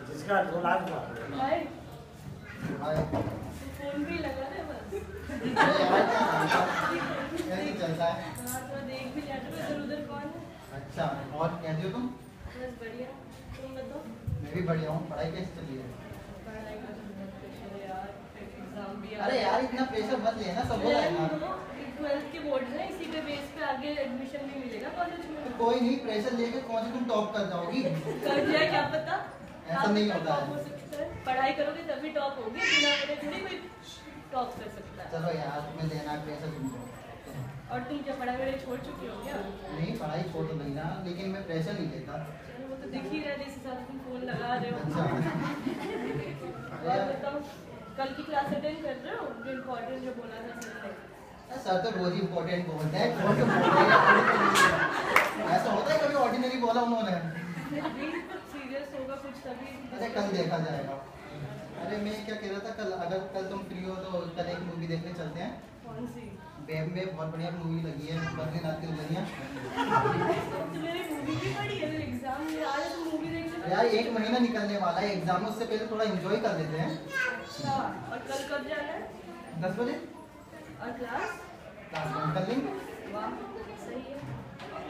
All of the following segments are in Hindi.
जिसका 2 लाख का फोन भी लगा है बस चलता है। तो देख भी लिया तो इधर उधर कौन है। अच्छा, और कैसे हो तुम? बस बढ़िया, तुम बताओ। मैं भी बढ़िया हूँ। पढ़ाई कैसे चल रही है? पढ़ाई का बहुत प्रेशर है यार, एग्जाम भी अरे यार इतना प्रेशर मत लेना, सब हो जाएगा। 12th के बोर्ड है, इसी के बेस पे आगे एडमिशन भी मिलेगा कॉलेज में। तो कोई नहीं, प्रेशर लेके कौन से तुम टॉप कर जाओगी? कर जाए क्या पता, ऐसा नहीं होता है। हो सकता है पढ़ाई करोगे तभी टॉप होगी, बिना पढ़े थोड़ी कोई टॉप कर सकता है। चलो यार, तुम्हें देना है प्रेशर तुमको। और तुम क्या पढ़ाई वढ़ाई छोड़ चुके हो क्या? नहीं, पढ़ाई छोड़ तो नहीं रहा, लेकिन मैं प्रेशर नहीं लेता। चलो वो तो दिख ही रहा है, जिस हिसाब से तुम फोन लगा रहे हो। अच्छा। और बताओ, कल की क्लास अटेंड कर रहे हो? जो इम्पोर्टेंट जो बोला था सर ने। सर तो रोज इम्पोर्टेंट बोलते हैं, कौन तो बोल रहे हैं? ऐसा होता है कभी ऑर्डिनरी बोला उन्होंने? सीरियस होगा कुछ तभी। अरे कल देखा जाएगा। अरे मैं क्या कह रहा था, कल अगर कल तुम फ्री हो तो कल एक मूवी देखने चलते हैं। कौन सी? वेब में बहुत बढ़िया मूवी लगी है, बद्रीनाथ की दुल्हनिया। तो मेरी मूवी भी पड़ी है, मेरे एग्जाम में आज तो मूवी देखने। यार 1 महीना निकलने वाला है एग्जाम, उससे पहले थोड़ा एंजॉय कर लेते हैं। अच्छा, और कल कब जाना है? 10 बजे और क्लास? क्लास बंद कर लेंगे। वाह सही है।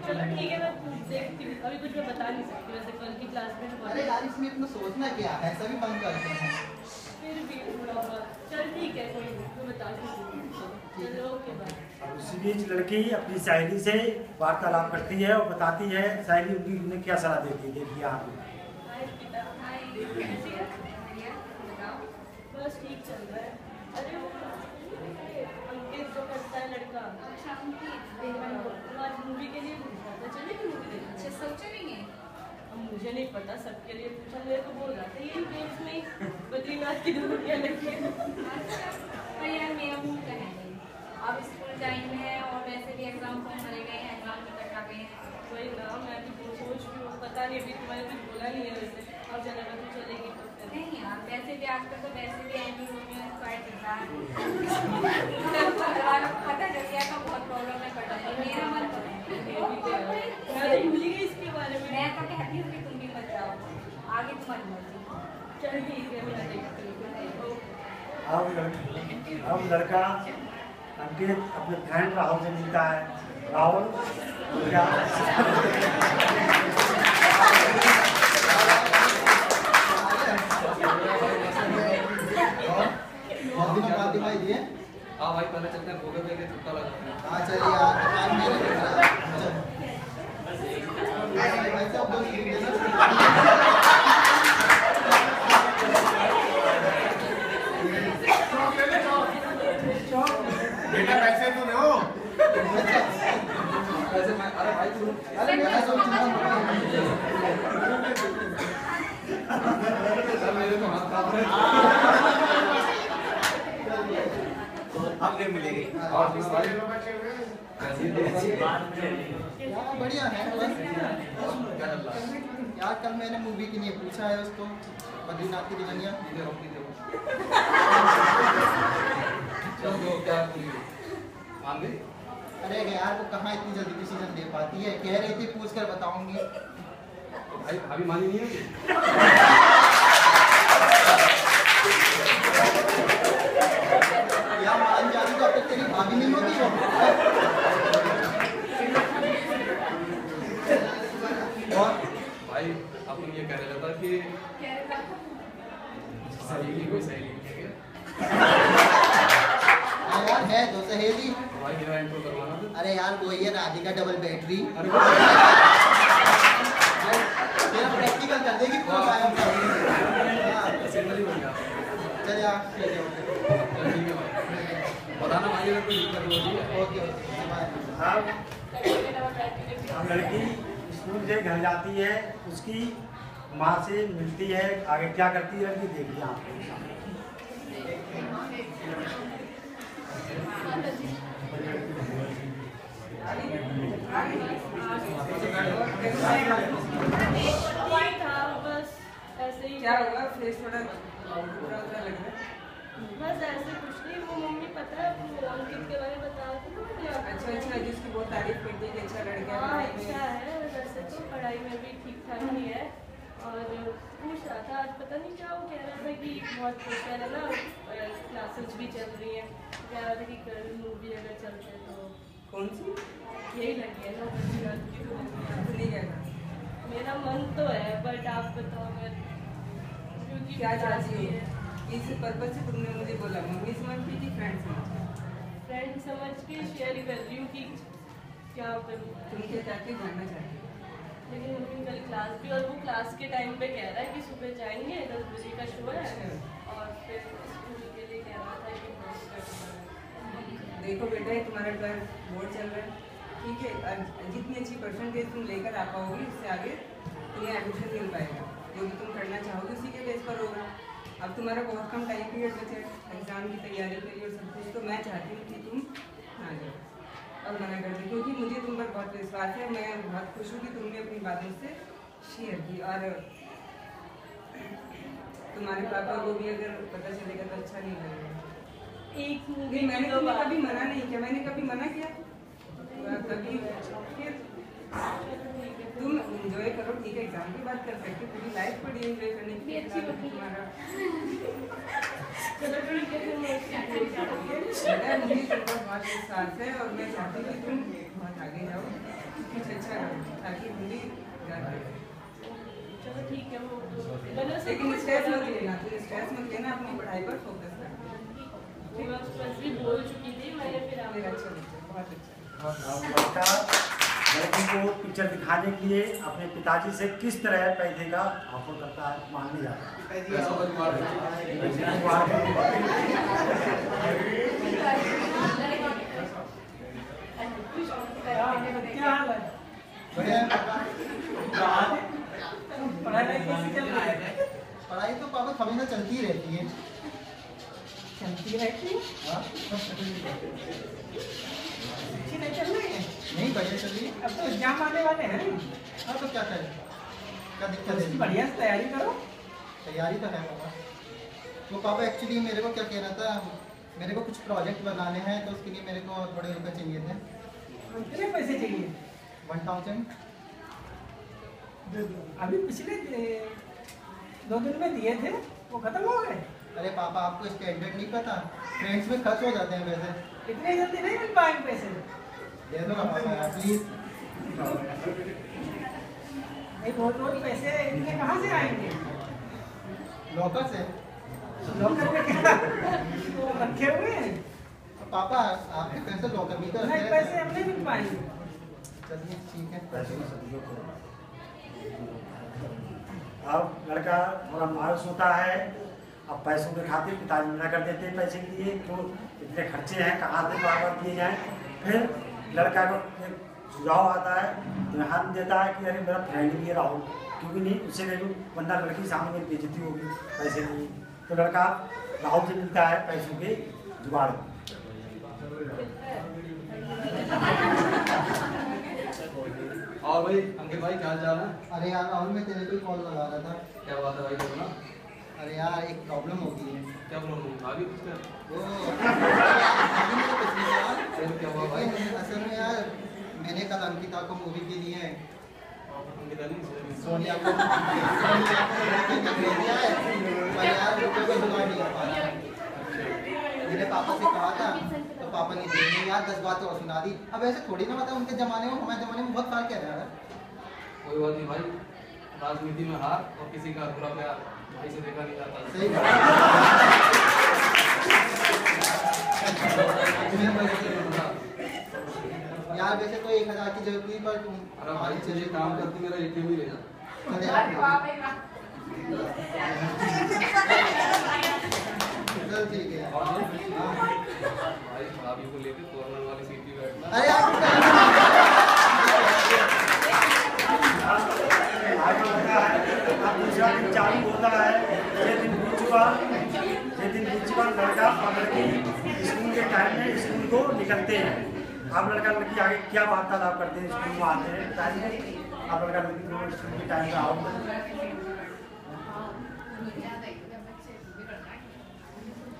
चलो ठीक है, मैं देखती हूँ। अभी कुछ मैं बता नहीं सकती वैसे कल की क्लास में। अरे यार इसमें इतना सोचना क्या है, सभी बंद करते हैं। फिर भी थोड़ा बहुत चल ठीक है, कोई नहीं, मैं बता दूँगी। चलो ओके बाय। उसी बीच लड़की अपनी सहेली से वार्तालाप करती है और बताती है सहेली उन्हें क्या सलाह देती है। देखिए आप। हाय पिता, हाय कैसी है? बस ठीक चल रहा है। अरे वो अंकित जो करता है लड़का। अच्छा अंकित, तो आज मूवी के लिए पूछा था, चलेगी मूवी देखने? अच्छा सब चलेंगे? अब मुझे नहीं पता, सबके लिए पूछा, मेरे को बोल रहा था ये गेम्स में बद्रीनाथ की दुल्हनिया लगी है। अच्छा, पर यार मेरा मूड का है नहीं। अब स्कूल टाइम है और वैसे भी एग्जाम फॉर्म भरे गए हैं, एग्जाम निकट आ गए हैं। वही ना, मैं भी सोच रही हूँ, पता नहीं अभी तुम्हारे कुछ बोला नहीं है वैसे। और चलेगा तो चलेगी तो फिर। नहीं यार, वैसे भी आजकल तो वैसे भी एंटी रोमियो स्क्वाड दिख रहा है। पता चल गया का बहुत प्रॉब्लम है पढ़ने में। मेरा मन तो है। मैं तो भूल ही गई इसके बारे में। मैं तो कहती हूँ कि तुम भी मत जाओ, आगे तुम्हारी मर्जी। चल ठीक है, मैं देखती हूँ। अब लड़का अंकित अपने फ्रेंड राहुल से मिलता है। राहुल क्या बहुत दिनों बाद दिखाई दिए। हाँ भाई, पहले चलते हैं गूगल पे के तुक्का लगाते हैं। हाँ चलिए यार, दुकान मेरे दिख रहा है। भाई साहब 2 सीट देना। बेटा पैसे तो दो। पैसे मैं, अरे भाई तू, अरे मेरा सब मेरे तो हाथ कांप रहे हैं। अब नहीं मिलेगी। और बढ़िया है बस। यार कल मैंने मूवी के लिए पूछा है उसको, बद्रीनाथ की दुल्हनिया। चलो क्या मान गई? अरे यार वो कहाँ इतनी जल्दी डिसीजन दे पाती है, कह रही थी पूछ कर बताऊंगी। तो भाई भाभी मानी नहीं है। या मान जाती तो अब तक तेरी भाभी नहीं होती हो। और भाई अपन ये कह रहा था कि सहेली की कोई सहेली नहीं है क्या? यार है तो सहेली। भाई मेरा इंट्रो करवाना था। अरे यार वो ये राधिका डबल बैटरी। अरे तेरा प्रैक्टिकल कर देगी पूरा कायम कर। सिंपल ही बन गया। चल यार ठीक है, चल ठीक है भाई, बताना भाई अगर कोई दिक्कत हो रही है। Okay okay bye. अब लड़की स्कूल से घर जाती है, उसकी माँ से मिलती है। आगे क्या करती है लड़की देखिए आप। क्या हुआ? फेस थोड़ा बस ऐसे कुछ नहीं। वो मम्मी पता है वो अंकित के बारे अच्छा जिसकी बहुत तारीफ करती है कि अच्छा लड़का हाँ है अच्छा है, वैसे तो पढ़ाई में भी ठीक ठाक ही है। और पूछ रहा था आज, पता नहीं क्या वो कह रहा था कि बहुत प्रेशर है ना, क्लासेस भी चल रही हैं, कह रहा था कि कल मूवी अगर चलते तो कौन सी यही लगी है ना। नहीं कहना मेरा मन तो है, बट आप बताओ मैं क्योंकि क्या चाहती हो? इस पर्पज से तुमने मुझे बोला मम्मी समझ के कि फ्रेंड समझ के? फ्रेंड समझ के शेयर कर रही हूँ कि क्या करूँ। तुम क्या चाहती हो, जानना चाहती हो? लेकिन उनकी कल क्लास भी, और वो क्लास के टाइम पे कह रहा है कि सुबह जाएंगे 10 बजे का शो है, और फिर स्कूल के लिए कह रहा था कि ड्रॉप करना है। देखो बेटा ये तुम्हारा 12th बोर्ड चल रहा है, ठीक है, और जितनी अच्छी परसेंटेज तुम लेकर आ पाओगी उससे आगे तुम्हें एडमिशन मिल पाएगा। जो भी तुम करना चाहोगे उसी के बेस पर होगा। अब तुम्हारा बहुत कम टाइम पीरियड बचा है एग्जाम की तैयारी के लिए और सब कुछ, तो मैं चाहती हूँ कि तुम आ जाओ और मना कर दो, क्योंकि मुझे तुम पर बहुत विश्वास है। मैं बहुत खुश हूँ कि तुमने अपनी बात मुझसे शेयर की, और तुम्हारे पापा को भी अगर पता चलेगा तो अच्छा नहीं लगेगा। एक मूवी नहीं, मैंने तुम्हें कभी मना नहीं किया, मैंने कभी मना किया कभी? फिर तुम एंजॉय करो, ठीक है, एग्जाम की बात कर सकते, पूरी लाइफ पड़ी एंजॉय करने की अच्छी बात है। तुम्हारा चलो ठीक है, फिर मैं बेटा मुझे तुम पर बहुत विश्वास है और मैं चाहती हूँ कि तुम बहुत आगे जाओ, कुछ अच्छा करो ताकि हम भी जाते। चलो ठीक है, वो मैंने उसे लेकिन स्ट्रेस मत लेना, तुम स्ट्रेस मत लेना, अपनी पढ़ाई पर फोकस करना। मैं उस पर भी बोल चुकी थी, मैंने फिर मेरा आपको अच्छा बच्चा, बहुत अच्छा। लड़का लड़की को पिक्चर दिखाने के लिए अपने पिताजी से किस तरह पैसे का ऑफर करता है, मांगने जाता है। पैसों का जुगाड़ है। क्या हाल है? बढ़िया है पापा। पढ़ाई कैसी चल रही है? पढ़ाई तो पापा हमेशा चलती ही रहती है। चलती रहती है? हाँ? अच्छी नहीं चल रही है? नहीं बढ़िया चल रही है। अब तो एग्जाम आने वाले हैं। हाँ तो क्या करें, क्या दिक्कत उसकी है? बढ़िया से तैयारी करो। तैयारी तो है पापा। तो पापा एक्चुअली मेरे को क्या कह रहा था, मेरे को कुछ प्रोजेक्ट बनाने हैं तो उसके लिए मेरे को थोड़े रुपए चाहिए थे। कितने पैसे चाहिए? 1000। अभी पिछले 2 दिन में दिए थे, वो खत्म हो गए। अरे पापा आपको स्टैंडर्ड नहीं पता, फ्रेंड्स में खर्च हो जाते हैं पैसे। इतने जल्दी नहीं मिल पाएंगे पैसे। दे दो ना पापा यार प्लीज। नहीं, रोज पैसे इतने कहाँ से आएंगे? लॉकर से। लॉकर में क्या रखे हुए हैं? पापा आपके पैसे लॉकर में तो रखे नहीं, रहते पैसे हैं। हम नहीं मिल पाएंगे। चलिए ठीक है। पैसों का सदुपयोग करो। अब लड़का थोड़ा मायूस होता है, अब पैसों के खातिर पिताजी मना कर देते हैं पैसे के लिए, क्यों इतने खर्चे हैं, कहाँ से बार दिए जाएँ। फिर लड़का को एक सुझाव आता है, तो हाथ देता है कि अरे मेरा फ्रेंड भी है राहुल, क्योंकि नहीं उससे नहीं बंदा लड़की सामने में बेइज्जती होगी पैसे की। तो लड़का राहुल से मिलता है पैसों के जुगाड़ में। और भाई अंकित भाई क्या हाल चाल है? अरे यार राहुल मैं तेरे को कॉल लगा रहा था। क्या बात है भाई, क्या बोला? अरे यार एक प्रॉब्लम हो गई है। क्या प्रॉब्लम? भाभी कुछ कर? वो अभी मेरे कुछ नहीं यार। फिर क्या हुआ भाई? असल में यार मैंने कल अंकिता को मूवी के लिए अंकिता नहीं सोनिया को भेज दिया है, पर यार रुपये को जुगाड़ नहीं कर पा रहा। मैंने पापा से कहा था तो पापा ने दिए नहीं यार, 10 बातें और सुना दी। अब ऐसे थोड़ी ना पता उनके ज़माने में हमारे ज़माने में बहुत फर्क है यार। कोई बात नहीं भाई, राजनीति में हार और किसी का बुरा प्यार भाई से देखा नहीं जाता। सही बात यार। वैसे तो 1000 की जरूरत नहीं, पर तुम अरे भाई चलिए काम करती मेरा ATM ही ले जा। चले यार। चल ठीक है। और हाँ। भाई भाभी को लेकर कॉर्नर वाली सीट पे बैठना। अरे यार दूसरा दिन चालू होता है, ये दिन बीत चुका, लड़का और लड़की स्कूल के टाइम में स्कूल को निकलते हैं। आप लड़का लड़की आगे क्या वार्तालाप करते हैं, स्कूल में आते हैं टाइम में, आप लड़का लड़की दोनों स्कूल के टाइम में आओ।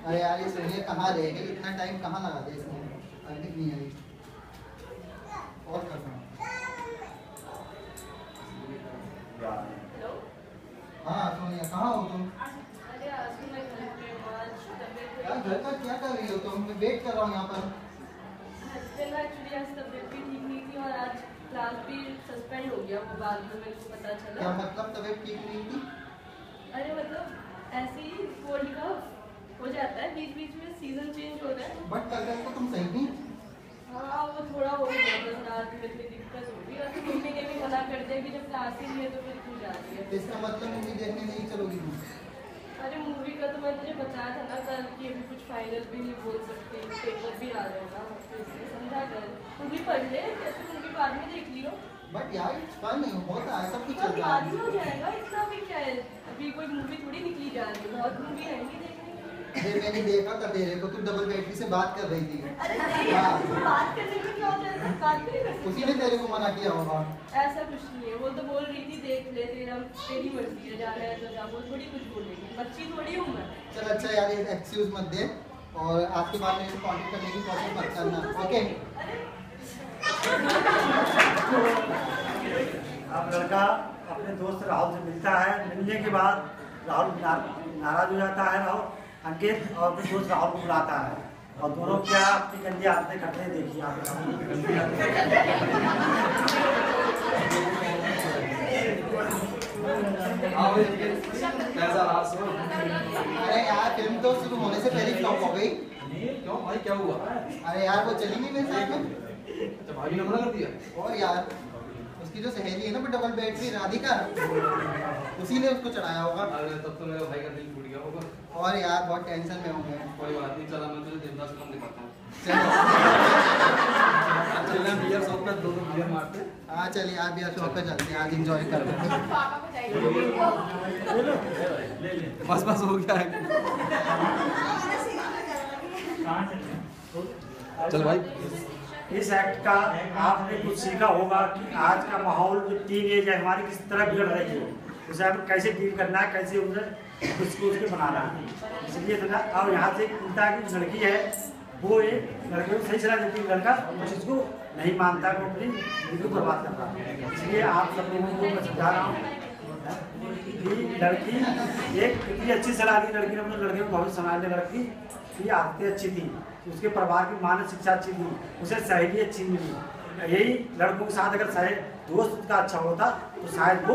अरे यार ये सोनिया कहाँ रह गई, इतना टाइम कहाँ लगा दे इसमें, अभी तक नहीं आई। कर रहा हूँ यहाँ पर? हस्बैंड एक्चुअली आज तबीयत भी ठीक नहीं थी और आज क्लास भी सस्पेंड हो गया, वो बाद में मेरे को पता चला। क्या मतलब तबीयत ठीक नहीं थी? अरे मतलब ऐसे ही कोल्ड का हो जाता है, बीच बीच में सीजन चेंज हो रहा है। बट कल तो तुम सही थी। हाँ वो थोड़ा हो गया, बस रात में थोड़ी दिक्कत हो गई और फिर मम्मी ने भी मना कर दिया कि जब क्लास ही नहीं है तो फिर क्यों जा रही है। तो इसका मतलब मूवी देखने नहीं चलोगी तुम? अरे मूवी का तो मैं तुझे बताया था ना कल कि अभी कुछ फाइनल भी नहीं बोल सकते, पेपर भी आ रहे हैं ना, तो इसलिए समझा कर मूवी पढ़ ले, कैसे मूवी बाद में देख लियो। बट यार इट्स फन नहीं होता है, सब कुछ और चल रहा बाद है। में हो जाएगा, इतना भी क्या है, अभी कोई मूवी थोड़ी निकली जा रही है, बहुत मूवी है नहीं देखने के लिए। अरे मैंने देखा था तेरे को, तू डबल बैटरी से बात कर रही थी। अरे नहीं, हाँ। बात करने में क्या हो जाता है, बात भी नहीं कर सकते। उसी ने तेरे को मना किया होगा। ऐसा कुछ नहीं है, वो तो बोल रही थी देख ले, तेरी मर्जी है, जाना है तो जा, वो थोड़ी कुछ बोलेगी, बच्ची थोड़ी हूँ मैं। चल अच्छा यार ये एक्सक्यूज मत दे और आपके बाद मेरे को कांटेक्ट करने की कोशिश मत करना, ओके? अब लड़का अपने दोस्त राहुल से मिलता है, मिलने के बाद राहुल नाराज हो जाता है, राहुल अंकित और अपने दोस्त राहुल को बुलाता है और दोनों क्या अपनी गंदी आदतें करते हैं, देखिए आप। कैसा रहा सो? अरे यार फिल्म तो शुरू होने से पहले फ्लॉप हो गई। क्यों भाई क्या हुआ? अरे यार वो चली नहीं मेरे साथ में। अच्छा भाई ने मना कर दिया? और यार उसकी जो सहेली है ना डबल बैटरी राधिका, उसी ने उसको चढ़ाया होगा। अरे तब तो मेरे भाई का दिल टूट गया होगा। और यार बहुत टेंशन में हूँ मैं। कोई बात नहीं, चला मैं तुझे देवदास कम दिखाता हूँ। चलो चलना बियर शॉप पे, दो बियर मारते। हाँ चलिए आज भी शॉप पे चलते हैं, आज एंजॉय करते हैं। पापा को चाहिए। बस बस हो गया है। चल भाई। इस एक्ट का आपने कुछ सीखा होगा कि आज का माहौल जो टीन एज है हमारी किस तरह बिगड़ रही है, उसे हमें कैसे डील करना है, कैसे उसे उसके बनाना है। इसलिए तो ना अब यहाँ से चिंता की लड़की है, वो एक लड़के को सही सलाह देती है, लड़का कुछ इसको नहीं मानता, वो अपनी जिंदगी को बर्बाद कर रहा है। इसलिए आप सब लोगों को मैं समझा रहा हूँ कि लड़की एक कितनी अच्छी सलाह दी, लड़की ने अपने लड़के को भविष्य संभालने लड़की की आदतें अच्छी थी, उसके परिवार की मानसिक शिक्षा अच्छी थी, उसे सहेली अच्छी मिली। यही लड़कों के साथ अगर दोस्त का अच्छा होता तो शायद वो